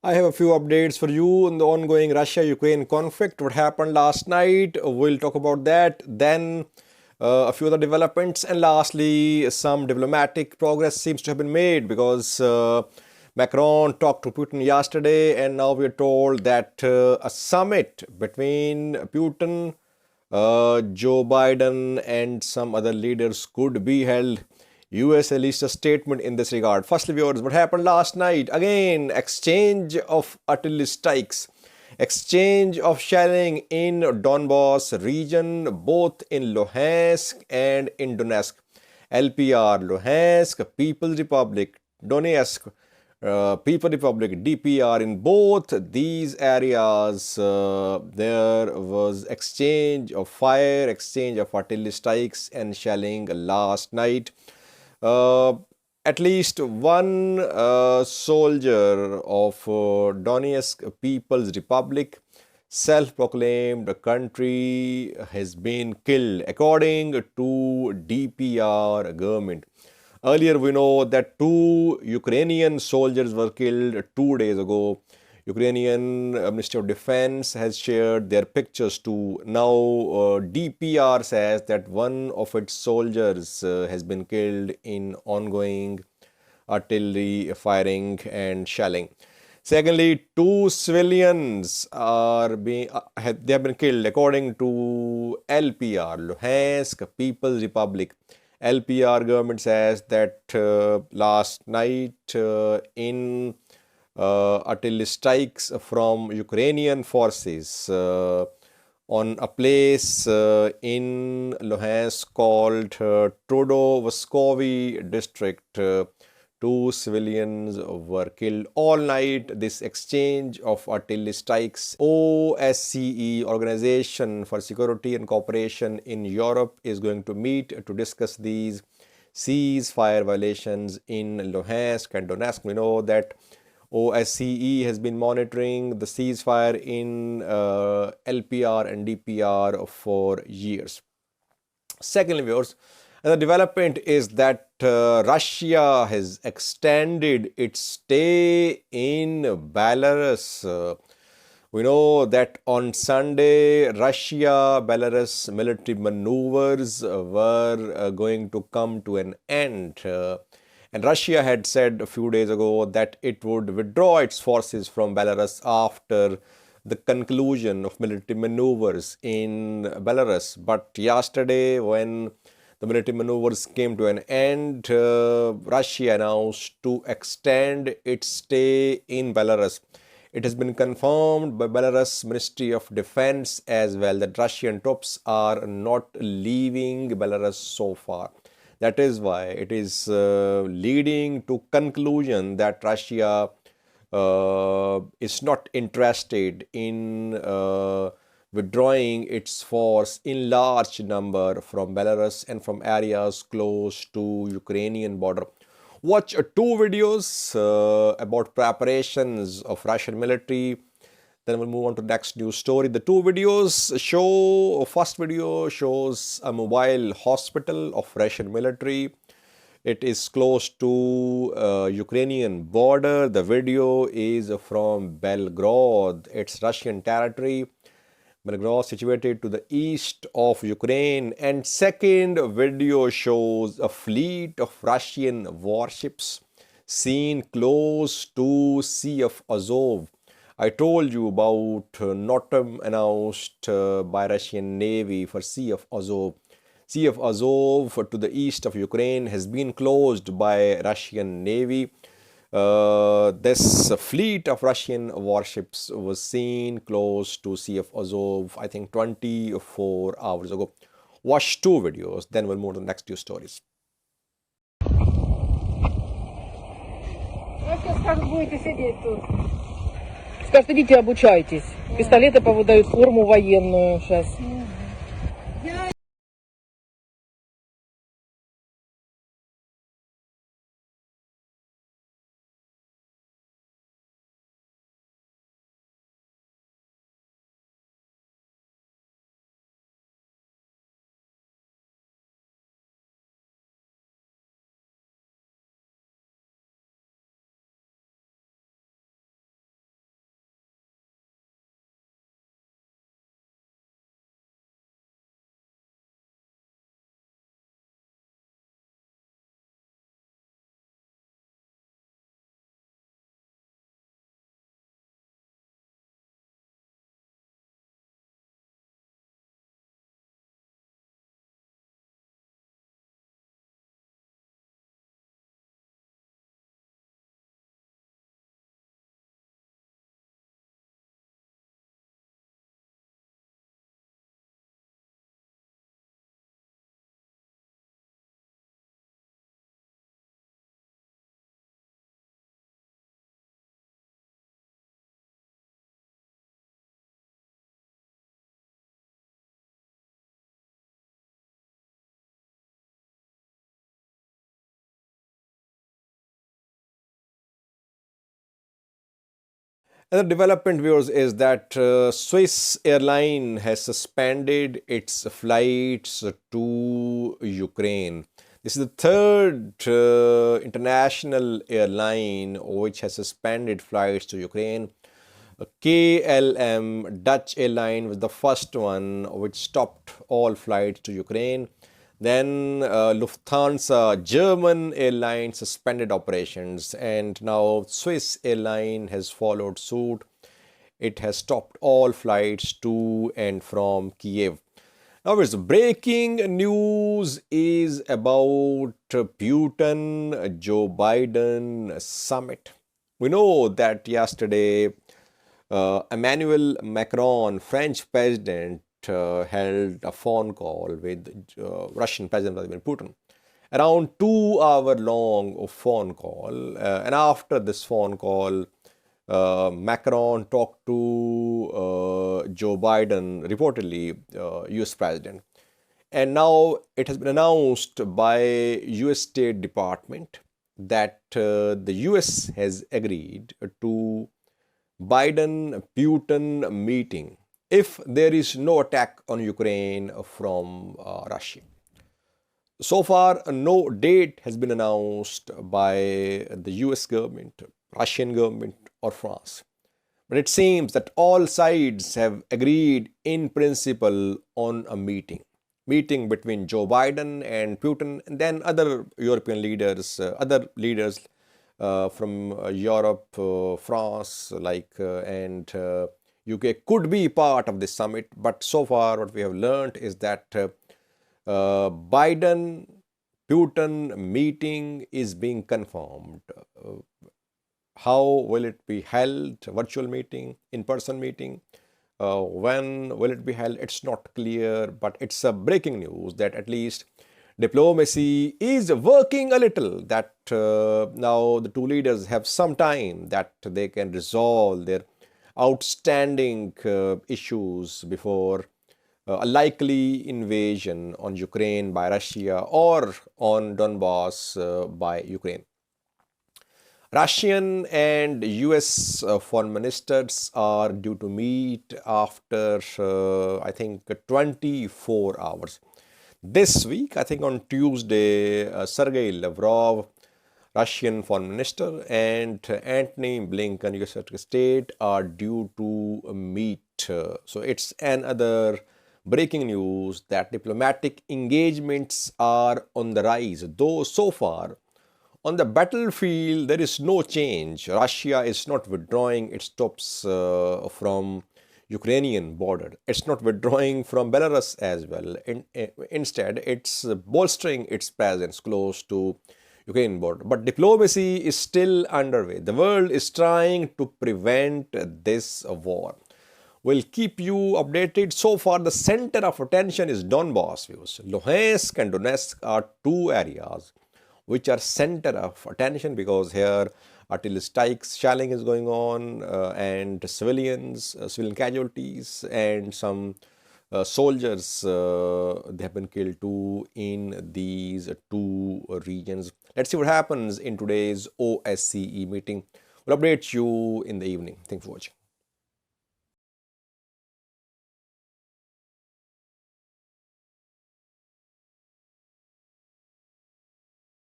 I have a few updates for you on the ongoing Russia-Ukraine conflict. What happened last night? We'll talk about that. Then a few other developments, and lastly, some diplomatic progress seems to have been made because Macron talked to Putin yesterday, and now we are told that a summit between Putin, Joe Biden, and some other leaders could be held. US released a statement in this regard. Firstly, viewers, what happened last night? Again, exchange of artillery strikes, exchange of shelling in Donbas region, both in Luhansk and in Donetsk. LPR, Luhansk, People's Republic, Donetsk, People Republic, DPR. In both these areas, there was exchange of fire, exchange of artillery strikes and shelling last night. Uh, at least one soldier of Donetsk People's Republic, self-proclaimed country, has been killed, according to DPR government. Earlier, we know that two Ukrainian soldiers were killed 2 days ago. Ukrainian Ministry of Defense has shared their pictures too. Now, DPR says that one of its soldiers has been killed in ongoing artillery firing and shelling. Secondly, two civilians they have been killed according to LPR, Luhansk People's Republic. LPR government says that last night in artillery strikes from Ukrainian forces on a place in Luhansk called Trodovoskovi district. Two civilians were killed all night. This exchange of artillery strikes. OSCE, Organization for Security and Cooperation in Europe, is going to meet to discuss these ceasefire violations in Luhansk and Donetsk. We know that OSCE has been monitoring the ceasefire in LPR and DPR for years. Secondly, viewers, the development is that Russia has extended its stay in Belarus. We know that on Sunday, Russia-Belarus military maneuvers were going to come to an end. And Russia had said a few days ago that it would withdraw its forces from Belarus after the conclusion of military maneuvers in Belarus. But yesterday, when the military maneuvers came to an end, Russia announced to extend its stay in Belarus. It has been confirmed by Belarus Ministry of Defense as well that Russian troops are not leaving Belarus so far. That is why it is leading to conclusion that Russia is not interested in withdrawing its force in large number from Belarus and from areas close to Ukrainian border. Watch two videos about preparations of Russian military. Then we'll move on to the next news story. The two videos show, first video shows a mobile hospital of Russian military. It is close to Ukrainian border. The video is from Belgorod. It's Russian territory. Belgorod situated to the east of Ukraine. And second video shows a fleet of Russian warships seen close to Sea of Azov. I told you about NOTAM announced by Russian Navy for Sea of Azov. Sea of Azov to the east of Ukraine has been closed by Russian Navy. This fleet of Russian warships was seen close to Sea of Azov, I think 24 hours ago. Watch two videos, then we'll move to the next two stories. Как будете сидеть тут? Скажут, идите обучайтесь. Пистолеты повыдают, форму военную сейчас. Another development, viewers, is that Swiss Airline has suspended its flights to Ukraine. This is the third international airline which has suspended flights to Ukraine. KLM, Dutch airline, was the first one which stopped all flights to Ukraine. Then Lufthansa, German airline, suspended operations, and now Swiss airline has followed suit. It has stopped all flights to and from Kiev. Now, it's breaking news is about Putin Joe Biden summit. We know that yesterday Emmanuel Macron, French president, held a phone call with Russian President Vladimir Putin. Around 2 hour long phone call. And after this phone call, Macron talked to Joe Biden, reportedly US President. And now it has been announced by US State Department that the US has agreed to Biden Putin meeting if there is no attack on Ukraine from Russia. So far, no date has been announced by the US government, Russian government, or France. But it seems that all sides have agreed in principle on a meeting between Joe Biden and Putin, and then other European leaders, other leaders from Europe, France, and UK could be part of this summit. But so far, what we have learned is that Biden Putin meeting is being confirmed. How will it be held? Virtual meeting, in-person meeting? When will it be held? It's not clear, but it's a breaking news that at least diplomacy is working a little, that now the two leaders have some time that they can resolve their outstanding issues before a likely invasion on Ukraine by Russia or on Donbas by Ukraine. Russian and US foreign ministers are due to meet after, I think, 24 hours. This week, I think on Tuesday, Sergei Lavrov, Russian foreign minister, and Antony Blinken, US Secretary of State, are due to meet. So it's another breaking news that diplomatic engagements are on the rise, though so far on the battlefield there is no change. Russia is not withdrawing its troops from Ukrainian border. It's not withdrawing from Belarus as well. Instead, it's bolstering its presence close to Ukrainian border. But diplomacy is still underway. The world is trying to prevent this war. We'll keep you updated. So far, the center of attention is Donbas views. Luhansk and Donetsk are two areas which are center of attention because here artillery strikes, shelling is going on, and civilian casualties, and some soldiers they have been killed too in these two regions. Let's see what happens in today's OSCE meeting. We'll update you in the evening. Thanks for watching.